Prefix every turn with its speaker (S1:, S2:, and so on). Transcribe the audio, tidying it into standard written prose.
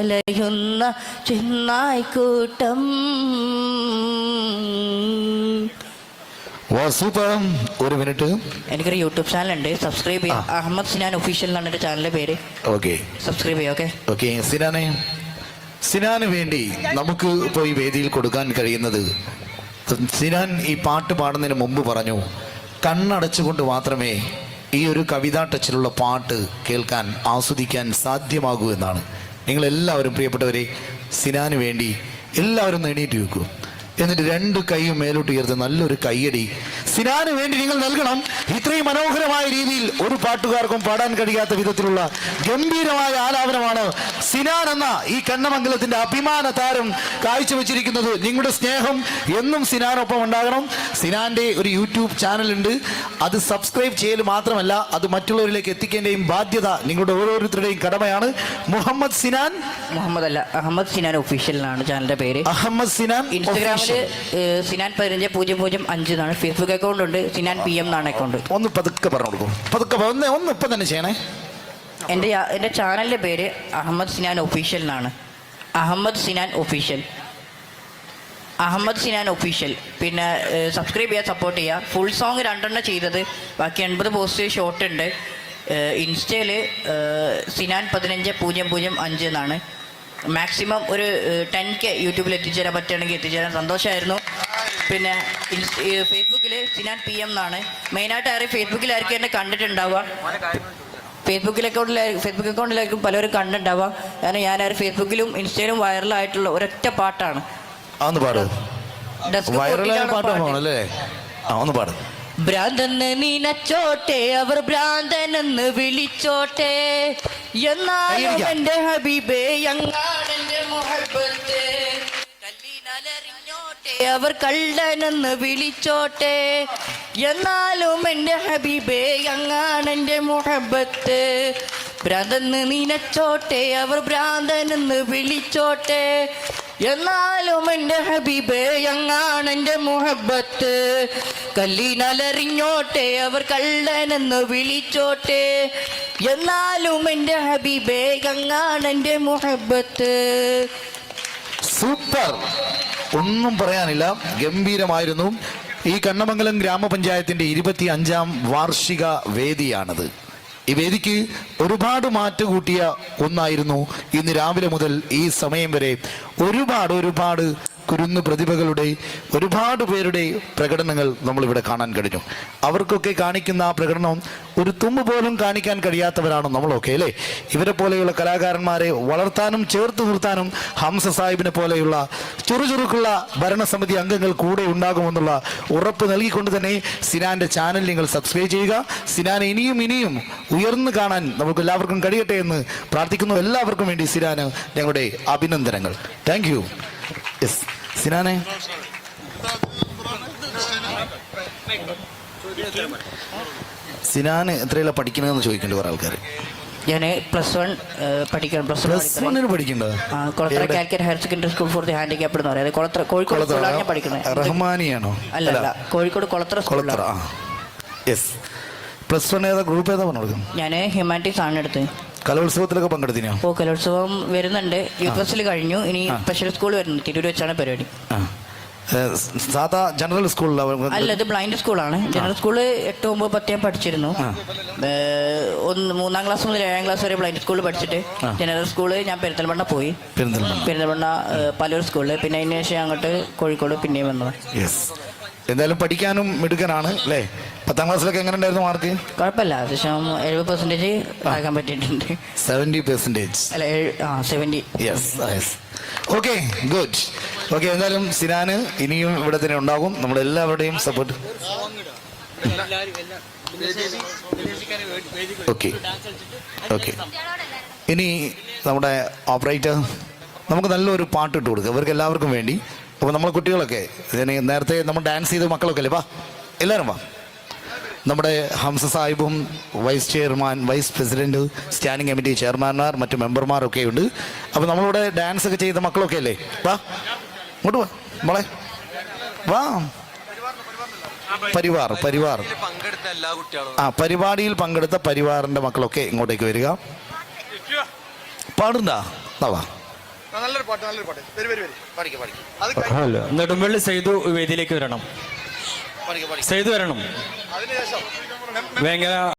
S1: അലയുന്ന ചെന്നായ്ക്കൂട്ടം.
S2: സൂപ്പർ. ഒരു മിനിറ്റ്.
S1: എനിക്കൊരു യൂട്യൂബ് ചാനലുണ്ട്, സബ്സ്ക്രൈബ് ചെയ്യാം. അഹമ്മദ് സിനാൻ ഒഫീഷ്യൽ എന്നാണ് എൻ്റെ ചാനലിൻ്റെ പേര്.
S2: ഓക്കെ,
S1: സബ്സ്ക്രൈബ് ചെയ്യാം. Okay
S2: okay. സിനാന് വേണ്ടി നമുക്ക് ഇപ്പോൾ ഈ വേദിയിൽ കൊടുക്കാൻ കഴിയുന്നത്, സിനാൻ ഈ പാട്ട് പാടുന്നതിന് മുമ്പ് പറഞ്ഞു കണ്ണടച്ചുകൊണ്ട് മാത്രമേ ഈ ഒരു കവിതാ ടച്ചിലുള്ള പാട്ട് കേൾക്കാൻ ആസ്വദിക്കാൻ സാധ്യമാകൂ എന്നാണ്. നിങ്ങളെല്ലാവരും പ്രിയപ്പെട്ടവരെ സിനാന് വേണ്ടി എല്ലാവരും എണീറ്റ് വെക്കൂ. എന്നിട്ട് രണ്ട് കൈയും മേലോട്ട് ഉയർത്തി നല്ലൊരു കയ്യടി സിനാന് വേണ്ടി നിങ്ങൾ നൽകണം. ഇത്രയും മനോഹരമായ രീതിയിൽ ഒരു പാട്ടുകാർക്കും പാടാൻ കഴിയാത്ത വിധത്തിലുള്ള ഗംഭീരമായ ആലാപനമാണ് സിനാൻ എന്ന ഈ കണ്ണമംഗലത്തിന്റെ അഭിമാന താരം കാഴ്ചവെച്ചിരിക്കുന്നത്. നിങ്ങളുടെ സ്നേഹം എന്നും സിനാനൊപ്പം ഉണ്ടാകണം. സിനാന്റെ ഒരു യൂട്യൂബ് ചാനലുണ്ട്, അത് സബ്സ്ക്രൈബ് ചെയ്യൽ മാത്രമല്ല അത് മറ്റുള്ളവരിലേക്ക് എത്തിക്കേണ്ടയും ബാധ്യത നിങ്ങളുടെ ഓരോരുത്തരുടെയും കടമയാണ്. മുഹമ്മദ് സിനാൻ,
S1: മുഹമ്മദ് അല്ല അഹമ്മദ് സിനാൻ ഒഫീഷ്യൽ എന്നാണ് ചാനലിന്റെ പേര്.
S2: അഹമ്മദ് സിനാൻ.
S1: ഇൻസ്റ്റാഗ്രാമിൽ സിനാൻ 150005 എന്നാണ്. ഫേസ്ബുക്ക് അക്കൗണ്ട് ഉണ്ട്, സിനാൻ PM എന്നാണ് അക്കൗണ്ട്.
S2: ഒന്ന് പതുക്കെ പറഞ്ഞു കൊടുക്കും, പതുക്കെ ഒന്ന് ഇപ്പം തന്നെ ചെയ്യണേ.
S1: എൻ്റെ ചാനലിൻ്റെ പേര് അഹമ്മദ് സിനാൻ ഒഫീഷ്യൽ എന്നാണ്. Ahmed Sinan official, Ahmed Sinan official. പിന്നെ സബ്സ്ക്രൈബ് ചെയ്യുക, സപ്പോർട്ട് ചെയ്യുക. ഫുൾ സോങ് 2 ചെയ്തത്, ബാക്കി 80 പോസ്റ്റ് ഷോർട്ട് ഉണ്ട്. ഇൻസ്റ്റയിൽ സിനാൻ 15005 എന്നാണ്. മാക്സിമം ഒരു 10K യൂട്യൂബിൽ എത്തിച്ചേരാൻ പറ്റുകയാണെങ്കിൽ എത്തിച്ചേരാൻ സന്തോഷമായിരുന്നു. പിന്നെ ഫേസ്ബുക്കിൽ സിനാൻ PM എന്നാണ്. മെയിനായിട്ട് ആരും ഫേസ്ബുക്കിലായിരിക്കും എന്നെ കണ്ടിട്ടുണ്ടാവുക, ഫേസ്ബുക്ക് അക്കൗണ്ടിലായിരിക്കും പലരും കണ്ടിട്ടുണ്ടാവുക. കാരണം ഞാനാരും ഫേസ്ബുക്കിലും ഇൻസ്റ്റയിലും വൈറലായിട്ടുള്ള ഒരൊറ്റ പാട്ടാണ്. ഭ്രാന്തെന്ന് നീനച്ചോട്ടെ അവർ ഭ്രാന്തനെന്ന് വിളിച്ചോട്ടെ, എന്നാലും എന്റെ ഹബീബേ അങ്ങാണെന്റെ മുഹബ്ബത്ത്. കല്ലിനലറിഞ്ഞോട്ടെ അവർ കള്ളനെന്ന് വിളിച്ചോട്ടെ, എന്നാലും എന്റെ ഹബീബേ അങ്ങാണെന്റെ മുഹബ്ബത്ത്. ഭ്രാന്തെന്ന് നീനച്ചോട്ടെ അവർ ഭ്രാന്തനെന്ന് വിളിച്ചോട്ടെ, എന്നാലും എൻ്റെ ഹബീബേ അങ്ങാണെൻ്റെ മുഹബ്ബത്ത്. കല്ലിനലറിഞ്ഞോട്ടെ അവർ കള്ളനെന്ന് വിളിച്ചോട്ടെ, എന്നാലും എൻ്റെ ഹബീബേ അങ്ങാണെൻ്റെ മുഹബ്ബത്ത്.
S2: സൂപ്പർ, ഒന്നും പറയാനില്ല, ഗംഭീരമായിരുന്നു. ഈ കണ്ണമംഗലം ഗ്രാമപഞ്ചായത്തിന്റെ 25ാം വാർഷിക വേദിയാണത്. ഈ വേദിക്ക് ഒരുപാട് മാറ്റുകൂട്ടിയ ഒന്നായിരുന്നു ഇന്ന് രാവിലെ മുതൽ ഈ സമയം വരെ ഒരുപാട് കുരുന്നു പ്രതിഭകളുടെ ഒരുപാട് പേരുടെ പ്രകടനങ്ങൾ നമ്മളിവിടെ കാണാൻ കഴിഞ്ഞു. അവർക്കൊക്കെ കാണിക്കുന്ന ആ പ്രകടനം ഒരു തുമ്പ് പോലും കാണിക്കാൻ കഴിയാത്തവരാണ് നമ്മളൊക്കെ അല്ലേ. ഇവരെ പോലെയുള്ള കലാകാരന്മാരെ വളർത്താനും ചേർത്ത് നിർത്താനും ഹംസ സാഹിബിനെ പോലെയുള്ള ചുറുചുറുക്കുള്ള ഭരണസമിതി അംഗങ്ങൾ കൂടെ ഉണ്ടാകുമെന്നുള്ള ഉറപ്പ് നൽകിക്കൊണ്ട് തന്നെ സിനാന്റെ ചാനൽ നിങ്ങൾ സബ്സ്ക്രൈബ് ചെയ്യുക. സിനാനെ ഇനിയും ഉയർന്നു കാണാൻ നമുക്ക് എല്ലാവർക്കും കഴിയട്ടെ എന്ന് പ്രാർത്ഥിക്കുന്നു. എല്ലാവർക്കും വേണ്ടി സിനാന് ഞങ്ങളുടെ അഭിനന്ദനങ്ങൾ. Thank you. യെസ് സിനാനെ, സിനാന് എത്രയല്ല പഠിക്കണമെന്ന് ചോദിക്കേണ്ട കുറെ ആൾക്കാർ.
S1: ഞാൻ +1 പഠിക്കണം. +1
S2: പഠിക്കണ്ടോ?
S1: Kolathara Calicut higher secondary school for the handicapped എന്ന് പറയുന്നത് കോഴിക്കോട് സ്കൂളിലാണ് ഞാൻ പഠിക്കുന്നത്.
S2: റഹ്മാനിയാണോ?
S1: അല്ല, കോഴിക്കോട് കൊളത്തറ സ്കൂളിലാണ്.
S2: യെസ്. +1 ഏതാ ഗ്രൂപ്പ് ഏതാ പറഞ്ഞു? ഞാൻ
S1: ഹ്യൂമാനിറ്റീസ് ആണ് എടുത്തത്.
S2: കലോത്സവത്തിലൊക്കെ പങ്കെടുത്തിനോ?
S1: കലോത്സവം വരുന്നുണ്ട്. യൂത്ത് കഴിഞ്ഞു, ഇനി സ്പെഷ്യൽ സ്കൂൾ വരുന്നു. തിരൂർ വെച്ചാണ് പരിപാടി.
S2: സാധാ ജനറൽ സ്കൂളിലാണ്?
S1: അല്ല, ഇത് ബ്ലൈൻഡ് സ്കൂളാണ്. ജനറൽ സ്കൂള് 8, 9, 10 ഞാൻ പഠിച്ചിരുന്നു. 3ാം ക്ലാസ് മുതൽ 7ാം ക്ലാസ് വരെ ബ്ലൈൻഡ് സ്കൂളിൽ പഠിച്ചിട്ട് ജനറൽ സ്കൂള് ഞാൻ പെരിന്തൽമണ്ണ പോയി. പെരിന്തൽമണ്ണ പലൂർ സ്കൂളിൽ, പിന്നെ അതിന് ശേഷം അങ്ങോട്ട് കോഴിക്കോട് പിന്നെയും വന്നത്.
S2: എന്തായാലും പഠിക്കാനും മിടുക്കനാണ് അല്ലേ? 10ാം ക്ലാസ്സിലൊക്കെ എങ്ങനെ ഉണ്ടായിരുന്നു മാർക്ക്?
S1: കുഴപ്പമില്ല, അത്യാവശ്യം 70% ആക്കാൻ പറ്റിയിട്ടുണ്ട്.
S2: 70%?
S1: അല്ല 70.
S2: Okay, good. ഓക്കെ, എന്തായാലും സിനാന് ഇനിയും ഇവിടെ തന്നെ ഉണ്ടാകും. നമ്മളെല്ലാവരുടെയും സപ്പോർട്ട്. ഓക്കെ, ഇനി നമ്മുടെ ഓപ്പറേറ്റർ നമുക്ക് നല്ലൊരു പാട്ട് ഇട്ട് കൊടുക്കുക ഇവർക്ക് എല്ലാവർക്കും വേണ്ടി. അപ്പോൾ നമ്മളെ കുട്ടികളൊക്കെ നേരത്തെ നമ്മൾ ഡാൻസ് ചെയ്ത മക്കളൊക്കെ അല്ലേ, വാ എല്ലാവരും വാ. നമ്മുടെ ഹംസ സാഹിബും vice chairman, vice president, standing committee ചെയർമാൻമാർ, മറ്റു മെമ്പർമാരൊക്കെ ഉണ്ട്. അപ്പോൾ നമ്മളിവിടെ ഡാൻസ് ഒക്കെ ചെയ്ത മക്കളൊക്കെ അല്ലേ, വാ ഇങ്ങോട്ട് വാ മോളെ, വാ. പരിപാടിയിൽ പങ്കെടുത്ത പരിവാറിന്റെ മക്കളൊക്കെ ഇങ്ങോട്ടേക്ക് വരിക. പാടുണ്ടാ? വാ.
S3: നല്ലൊരു പാട്ട് വരി വരി വരി
S2: പഠിക്കും പഠിക്കും
S3: അത്
S4: ഹലോ നെടുമ്പള്ളി സെയ്തു വേദിയിലേക്ക് വരണം.
S2: പഠിക്കും പഠിക്കും
S4: സെയ്തു വരണം.
S3: അതിനുശേഷം
S4: വേങ്ങര